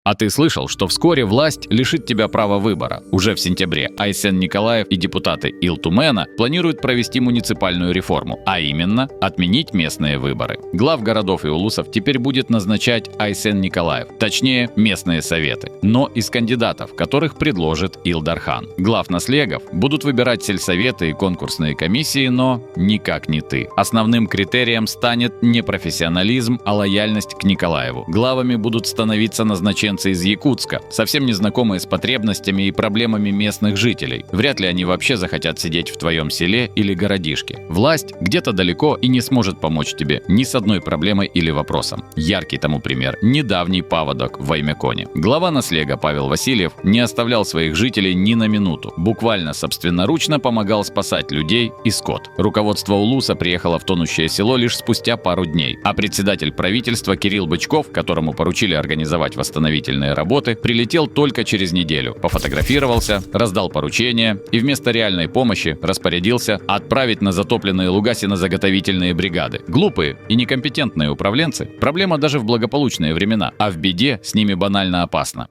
А ты слышал, что вскоре власть лишит тебя права выбора? Уже в сентябре Айсен Николаев и депутаты Ил-Тумена планируют провести муниципальную реформу, а именно отменить местные выборы. Глав городов и улусов теперь будет назначать Айсен Николаев, точнее местные советы, но из кандидатов, которых предложит Илдархан. Глав наслегов будут выбирать сельсоветы и конкурсные комиссии, но никак не ты. Основным критерием станет не профессионализм, а лояльность к Николаеву. Главами будут становиться назначенцы из Якутска, совсем незнакомые с потребностями и проблемами местных жителей. Вряд ли они вообще захотят сидеть в твоем селе или городишке. Власть где-то далеко и не сможет помочь тебе ни с одной проблемой или вопросом. Яркий тому пример – недавний паводок в Аймяконе. Глава наслега Павел Васильев не оставлял своих жителей ни на минуту. Буквально собственноручно помогал спасать людей и скот. Руководство улуса приехало в тонущее село лишь спустя пару дней, а председатель правительства Кирилл Бычков, которому поручили организовать восстановительные работы, прилетел только через неделю. Пофотографировался, раздал поручения и вместо реальной помощи распорядился отправить на затопленные луга сенозаготовительные бригады. Глупые и некомпетентные управленцы – проблема даже в благополучные времена, а в беде с ними банально опасно.